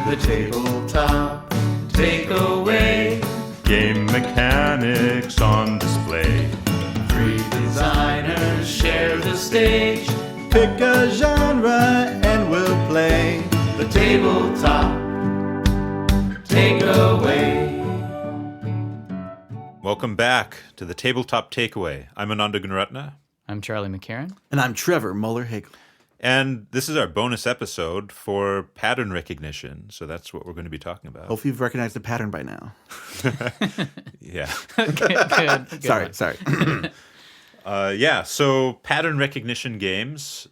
The tabletop takeaway. Game mechanics on display. Three designers share the stage. Pick a genre and we'll play. The tabletop takeaway. Welcome back to the Tabletop Takeaway. I'm Ananda Gunaratna. I'm Charlie McCarran. And I'm Trevor Muller-Hagel. And this is our bonus episode for pattern recognition. So that's what we're going to be talking about. Hopefully you've recognized the pattern by now. Yeah. Good Sorry. So pattern recognition games,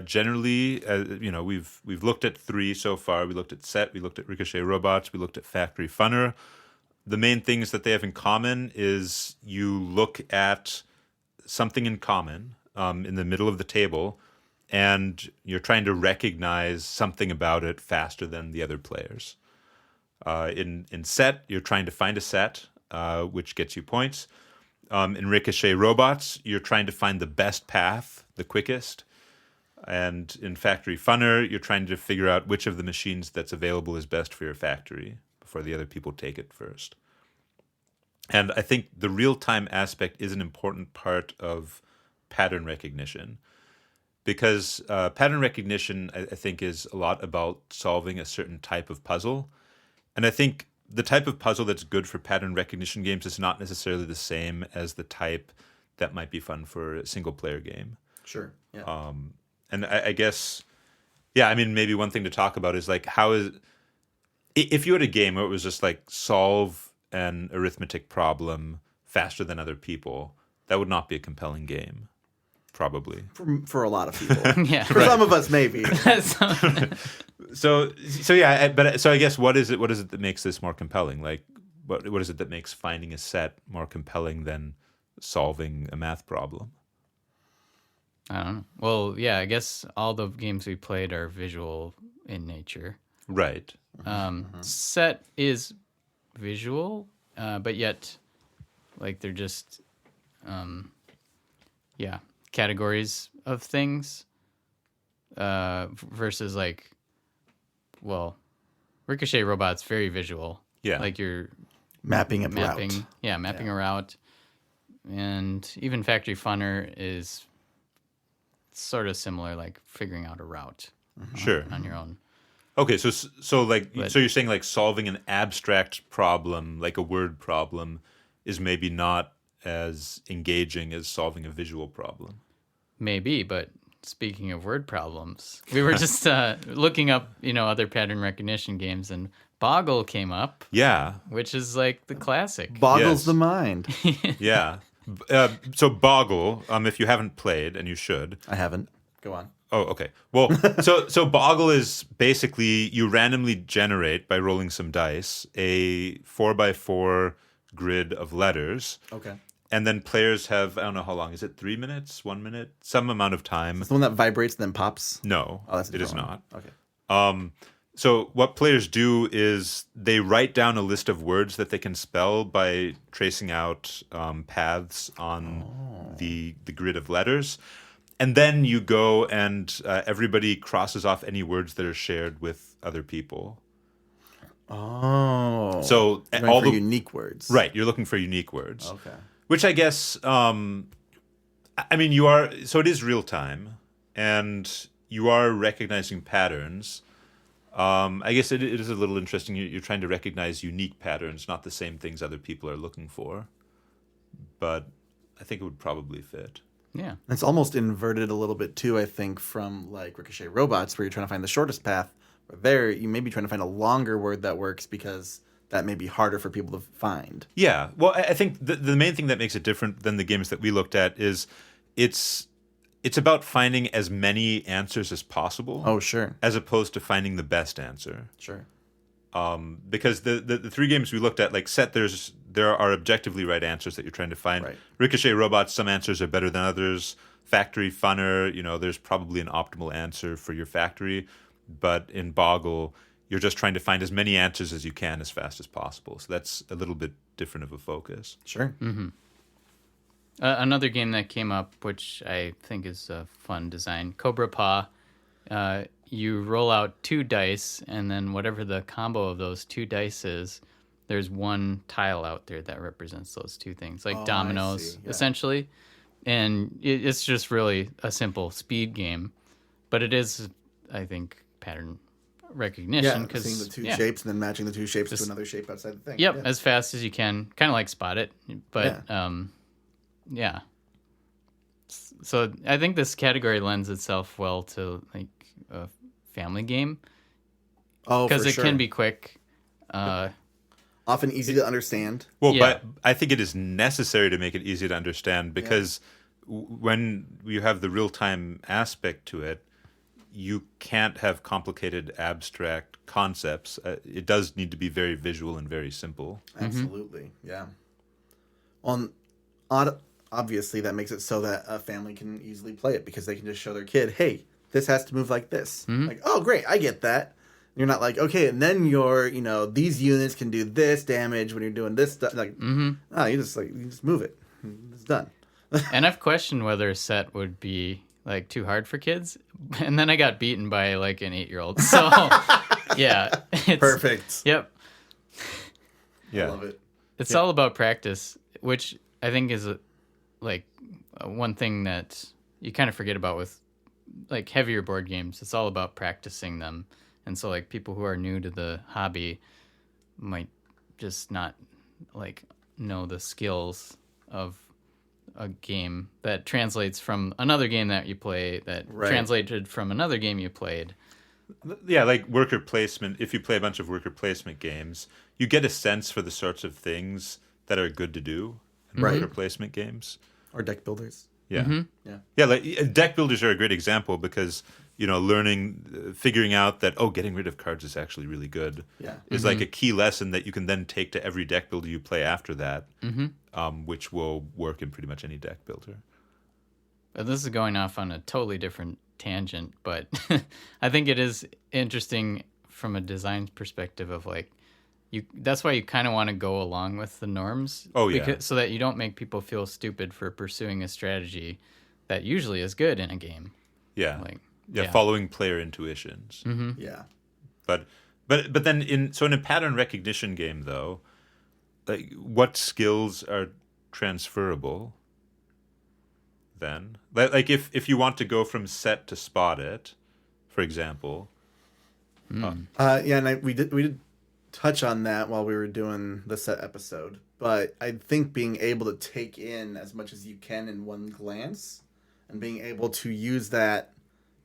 generally, we've looked at three so far. We looked at Set, we looked at Ricochet Robots, we looked at Factory Funner. The main things that they have in common is you look at something in common in the middle of the table, and you're trying to recognize something about it faster than the other players. In Set, you're trying to find a set, which gets you points. In Ricochet Robots, you're trying to find the best path, the quickest. And in Factory Funner, you're trying to figure out which of the machines that's available is best for your factory before the other people take it first. And I think the real-time aspect is an important part of pattern recognition, because pattern recognition, I think, is a lot about solving a certain type of puzzle. And I think the type of puzzle that's good for pattern recognition games is not necessarily the same as the type that might be fun for a single-player game. Sure. Yeah. And I guess, maybe one thing to talk about is like if you had a game where it was just like solve an arithmetic problem faster than other people, that would not be a compelling game, probably. For a lot of people. Yeah. For some of us, maybe. So I guess what is it that makes this more compelling? Like, what is it that makes finding a set more compelling than solving a math problem? I don't know. Well, yeah, I guess all the games we played are visual in nature. Right. Set is visual, but yet, like, they're just, categories of things versus, like, well, Ricochet Robot's very visual. Yeah. Like, you're Mapping a route. A route. And even Factory Funner is sort of similar, like figuring out a route Sure. on your own. Okay, so you're saying like solving an abstract problem, like a word problem, is maybe not as engaging as solving a visual problem. Maybe, but speaking of word problems, we were just looking up, other pattern recognition games, and Boggle came up. Yeah. Which is like the classic. Boggles Yes. the mind. Yeah. So Boggle, if you haven't played, and you should. I haven't. Go on. Oh, okay. Well, so Boggle is basically you randomly generate by rolling some dice a 4x4 grid of letters. Okay. And then players have, I don't know how long, is it 3 minutes, 1 minute, some amount of time. It's the one that vibrates and then pops? No, Oh, that's a it is different not. one. Okay. So what players do is they write down a list of words that they can spell by tracing out paths on the grid of letters. And then you go and everybody crosses off any words that are shared with other people. Oh. So You're all going for the unique words. right, you're looking for unique words. Okay. Which I guess, you are. So it is real time, and you are recognizing patterns. I guess it is a little interesting. You're trying to recognize unique patterns, not the same things other people are looking for. But I think it would probably fit. Yeah. It's almost inverted a little bit too, I think, from like Ricochet Robots, where you're trying to find the shortest path. But there, you may be trying to find a longer word that works because that may be harder for people to find. Yeah. Well, I think the main thing that makes it different than the games that we looked at is it's about finding as many answers as possible. Oh, sure. As opposed to finding the best answer. Sure. Because the three games we looked at, like Set, there are objectively right answers that you're trying to find. Right. Ricochet Robots, some answers are better than others. Factory Funner, there's probably an optimal answer for your factory. But in Boggle, you're just trying to find as many answers as you can as fast as possible. So that's a little bit different of a focus. Sure. Mm-hmm. Another game that came up, which I think is a fun design, Cobra Paw. you roll out 2 dice, and then whatever the combo of those 2 dice is, there's one tile out there that represents those 2 things, like Oh, I dominoes, see. Yeah. essentially. And it's just really a simple speed game, but it is, I think, pattern recognition. Yeah, seeing the 2 yeah. shapes and then matching the 2 shapes to another shape outside the thing. Yep, Yeah. as fast as you can, kind of like Spot It, but yeah. So I think this category lends itself well to like a family game Oh, because for it sure. can be quick. Often easy to understand. Well, Yeah. but I think it is necessary to make it easy to understand because when you have the real-time aspect to it, you can't have complicated abstract concepts. It does need to be very visual and very simple. Absolutely, yeah. Well, obviously that makes it so that a family can easily play it because they can just show their kid, hey, this has to move like this. Like, oh, great, I get that. You're not like, okay, and then these units can do this damage when you're doing this stuff. Like, you just move it. It's done. And I've questioned whether a set would be like too hard for kids, and then I got beaten by like an 8-year-old. So yeah, it's, Perfect. Yep, Yeah. I love it. it's all about practice, which I think is one thing that you kind of forget about with like heavier board games. It's all about practicing them, and so like people who are new to the hobby might just not like know the skills of a game that translates from another game that you play that translated from another game you played. Yeah, like worker placement. If you play a bunch of worker placement games, you get a sense for the sorts of things that are good to do in worker placement games. Or deck builders. Yeah. Yeah. Yeah, like deck builders are a great example because, figuring out that, getting rid of cards is actually really good is like a key lesson that you can then take to every deck builder you play after that, which will work in pretty much any deck builder. This is going off on a totally different tangent, but I think it is interesting from a design perspective of like, that's why you kind of want to go along with the norms. Oh, yeah. So that you don't make people feel stupid for pursuing a strategy that usually is good in a game. Yeah. Yeah. Following player intuitions. Yeah. But then in a pattern recognition game though, like what skills are transferable then? Like if you want to go from set to Spot It, for example. And we did touch on that while we were doing the set episode, but I think being able to take in as much as you can in one glance and being able to use that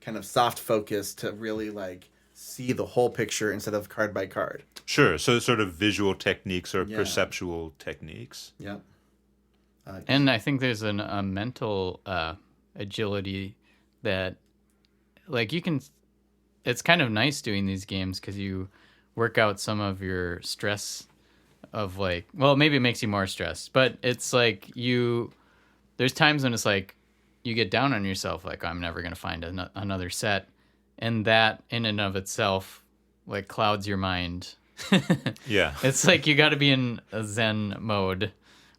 kind of soft focus to really like see the whole picture instead of card by card. Sure, so sort of visual techniques or perceptual techniques. Yeah. And I think there's a mental agility that, like, it's kind of nice doing these games because you work out some of your stress of, like, well, maybe it makes you more stressed, but it's like there's times when it's like you get down on yourself, like, I'm never going to find another set. And that in and of itself, like, clouds your mind. Yeah. It's like you got to be in a Zen mode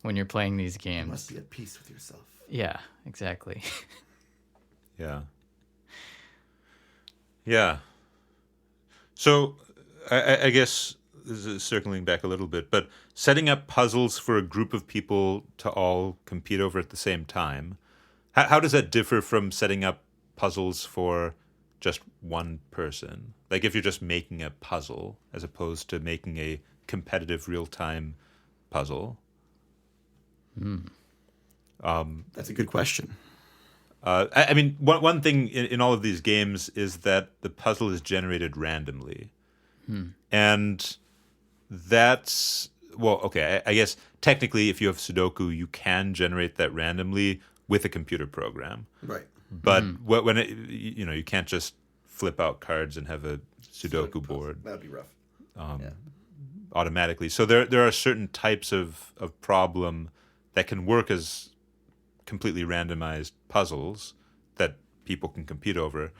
when you're playing these games. You must be at peace with yourself. Yeah, exactly. Yeah. Yeah. So I guess this is circling back a little bit, but setting up puzzles for a group of people to all compete over at the same time, how does that differ from setting up puzzles for just one person? Like if you're just making a puzzle as opposed to making a competitive real-time puzzle? That's a good question. I mean, one thing in all of these games is that the puzzle is generated randomly. And that's, well, okay, I guess technically if you have Sudoku, you can generate that randomly with a computer program. Right. But when you can't just flip out cards and have a Sudoku board That would be rough. automatically. So there are certain types of problem that can work as completely randomized puzzles that people can compete over,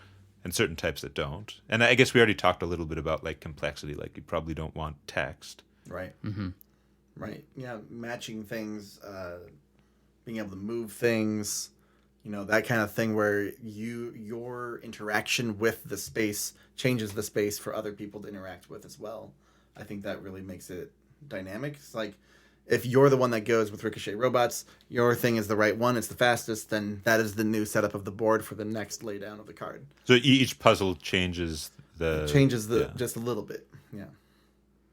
and certain types that don't. And I guess we already talked a little bit about like complexity, like you probably don't want text. Right. Right. Yeah, matching things, being able to move things, that kind of thing where your interaction with the space changes the space for other people to interact with as well. I think that really makes it dynamic. It's like if you're the one that goes with Ricochet Robots, your thing is the right one, it's the fastest, then that is the new setup of the board for the next laydown of the card. So each puzzle changes just a little bit. Yeah.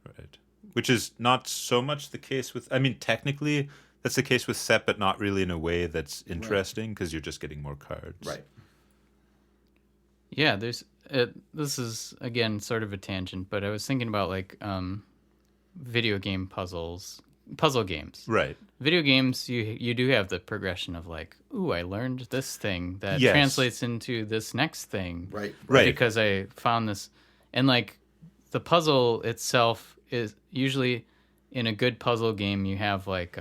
Right. Which is not so much the case with, I mean, technically that's the case with Set, but not really in a way that's interesting because you're just getting more cards. Right. Yeah, this is again sort of a tangent, but I was thinking about like video game puzzle games. Right. Video games, you do have the progression of like, ooh, I learned this thing that Yes. translates into this next thing. Right. Right. Because I found this, and like the puzzle itself is usually in a good puzzle game, you have like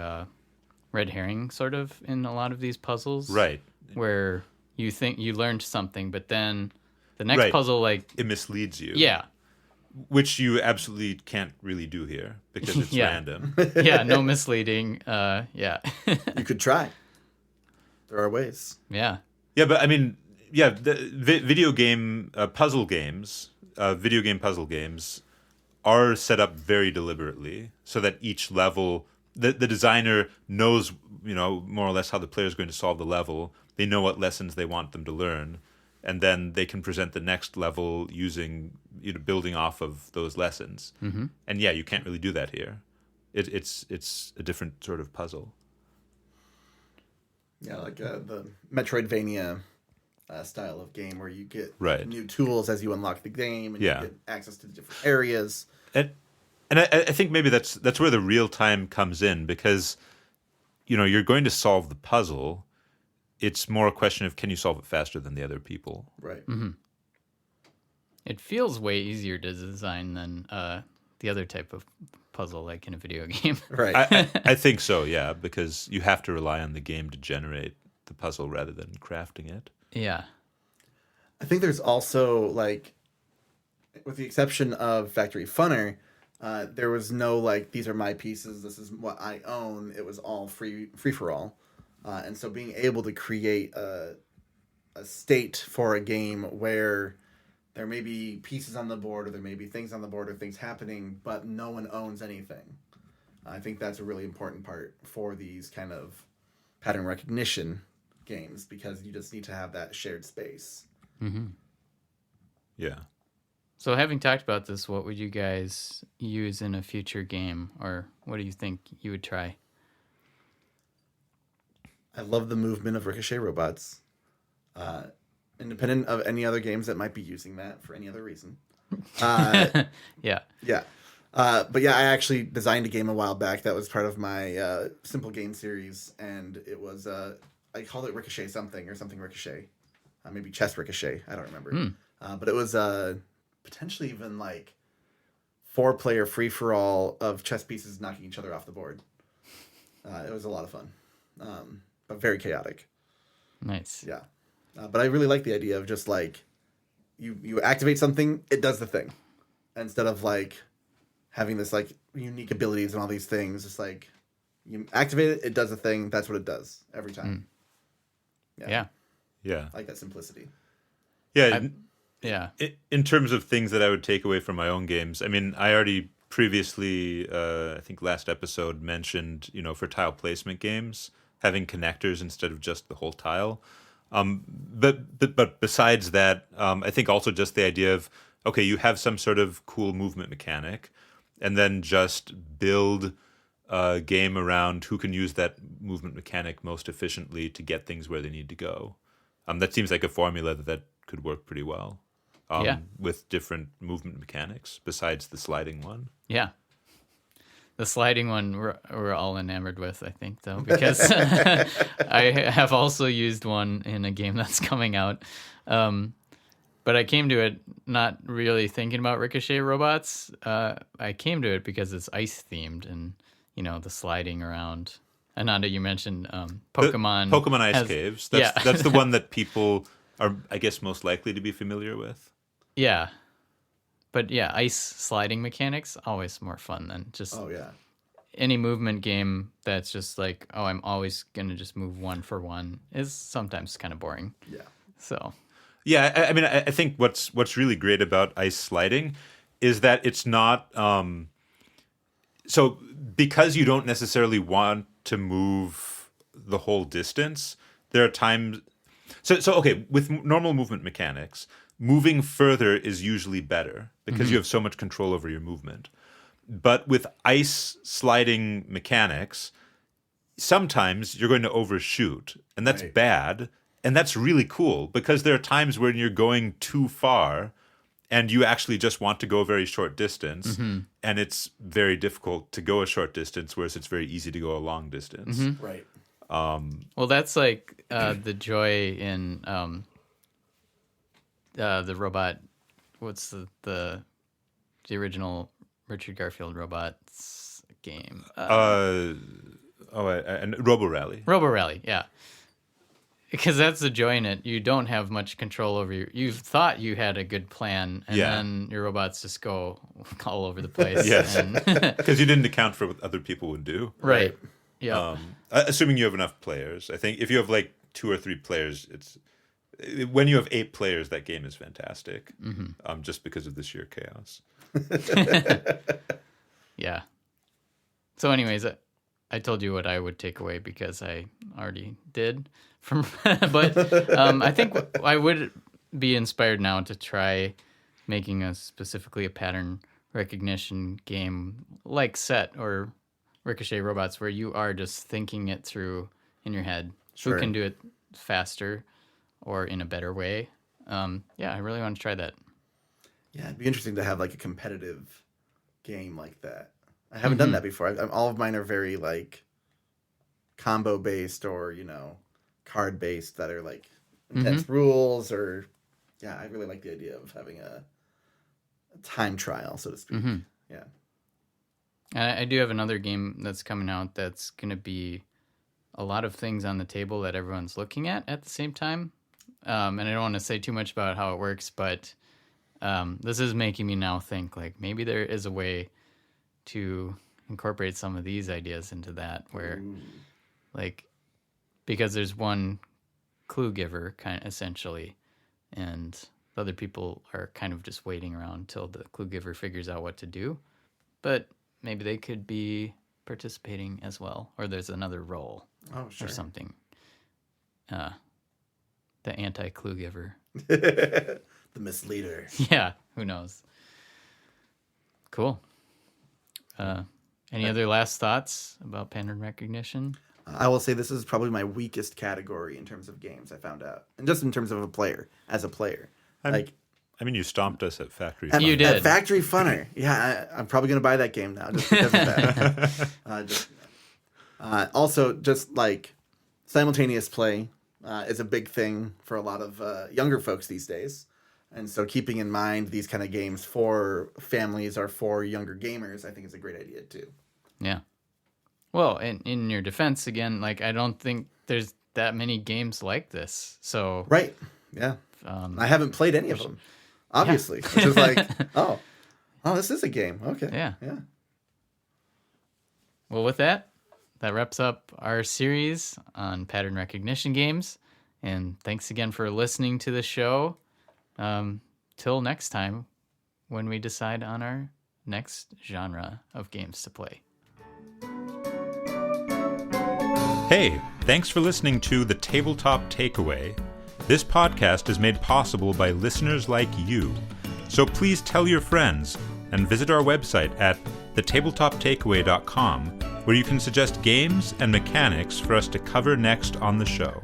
red herring sort of in a lot of these puzzles. Right. Where you think you learned something, but then the next Right. puzzle, like, It misleads you. yeah. Which you absolutely can't really do here because it's Yeah. random. Yeah, no misleading. Yeah. You could try. There are ways. Yeah. Yeah, but I mean, yeah, the video game puzzle games, video game puzzle games are set up very deliberately so that each level, the designer knows, more or less how the player is going to solve the level. They know what lessons they want them to learn, and then they can present the next level using, building off of those lessons. Mm-hmm. And yeah, you can't really do that here. It's a different sort of puzzle. Yeah, like the Metroidvania style of game where you get Right. new tools as you unlock the game and Yeah. you get access to different areas. And I think maybe that's where the real time comes in because, you're going to solve the puzzle. It's more a question of can you solve it faster than the other people. Right. Mm-hmm. It feels way easier to design than the other type of puzzle, like in a video game. Right. I think so, yeah, because you have to rely on the game to generate the puzzle rather than crafting it. Yeah. I think there's also like, with the exception of Factory Funner, there was no like these are my pieces, this is what I own. It was all free for all, and so being able to create a state for a game where there may be pieces on the board or there may be things on the board or things happening, but no one owns anything. I think that's a really important part for these kind of pattern recognition games because you just need to have that shared space. Mm-hmm. Yeah. So having talked about this, what would you guys use in a future game, or what do you think you would try? I love the movement of Ricochet Robots. Independent of any other games that might be using that for any other reason. Yeah. Yeah. But yeah, I actually designed a game a while back that was part of my Simple Game series, and it was, I called it Ricochet something or something Ricochet. Maybe Chess Ricochet. I don't remember. But it was potentially even like 4-player free-for-all of chess pieces knocking each other off the board. It was a lot of fun, but very chaotic. Nice. Yeah. But I really like the idea of just like you activate something, it does the thing. Instead of like having this like unique abilities and all these things, just like you activate it, it does the thing, that's what it does every time. Yeah. Yeah. I like that simplicity. Yeah. Yeah. In terms of things that I would take away from my own games, I mean, I already previously, I think last episode mentioned, for tile placement games, having connectors instead of just the whole tile. But besides that, I think also just the idea of, okay, you have some sort of cool movement mechanic, and then just build a game around who can use that movement mechanic most efficiently to get things where they need to go. That seems like a formula that could work pretty well. With different movement mechanics besides the sliding one. Yeah. The sliding one we're all enamored with, I think, though, because I have also used one in a game that's coming out. But I came to it not really thinking about Ricochet Robots. I came to it because it's ice themed and, the sliding around. Ananda, you mentioned Pokemon. Pokemon Ice Caves. That's the one that people are, I guess, most likely to be familiar with. Yeah. But yeah, ice sliding mechanics, always more fun than just... Oh, yeah. any movement game that's just like, oh, I'm always going to just move one for one is sometimes kind of boring. Yeah. So, Yeah, I mean, I think what's really great about ice sliding is that it's not so because you don't necessarily want to move the whole distance. There are times. So okay, with normal movement mechanics, moving further is usually better because you have so much control over your movement. But with ice sliding mechanics, sometimes you're going to overshoot, and that's bad. And that's really cool because there are times when you're going too far and you actually just want to go a very short distance, and it's very difficult to go a short distance, whereas it's very easy to go a long distance. Right. well, that's like the joy in the robot. What's the original Richard Garfield robots game? And Robo Rally. Robo Rally, yeah. Because that's the joy in it. You don't have much control over you thought you had a good plan, and then your robots just go all over the place. Yes. And Because you didn't account for what other people would do. right. Yeah. Assuming you have enough players. I think if you have like 2 or 3 players, when you have 8 players, that game is fantastic. Just because of the sheer chaos. Yeah. So, anyways, I told you what I would take away because I already did. But I think I would be inspired now to try making specifically a pattern recognition game like Set or Ricochet Robots, where you are just thinking it through in your head. Sure. Who can do it faster or in a better way? Yeah, I really want to try that. Yeah, it'd be interesting to have like a competitive game like that. I haven't done that before. All of mine are very like combo based or card based that are like intense rules or I really like the idea of having a time trial, so to speak. Yeah. I do have another game that's coming out that's going to be a lot of things on the table that everyone's looking at the same time. And I don't want to say too much about how it works, but this is making me now think like maybe there is a way to incorporate some of these ideas into that where like because there's one clue giver kind of essentially and the other people are kind of just waiting around till the clue giver figures out what to do, but maybe they could be participating as well, or there's another role or something. The anti-clue giver. The misleader. Yeah, who knows? Cool. Any other last thoughts about pattern recognition? I will say this is probably my weakest category in terms of games, I found out. And just in terms of a player. I mean, you stomped us at Factory You Funner. did. At Factory Funner. Yeah, I'm probably going to buy that game now just because of that. Also, just like simultaneous play is a big thing for a lot of younger folks these days. And so keeping in mind these kind of games for families or for younger gamers, I think is a great idea too. Yeah. Well, in your defense, again, like I don't think there's that many games like this. So Right. Yeah. I haven't played any of them, obviously. Which is like, oh, this is a game. Okay. Yeah. Yeah. Well, with that wraps up our series on pattern recognition games. And thanks again for listening to the show. Till next time, when we decide on our next genre of games to play. Hey, thanks for listening to The Tabletop Takeaway. This podcast is made possible by listeners like you. So please tell your friends and visit our website at thetabletoptakeaway.com, where you can suggest games and mechanics for us to cover next on the show.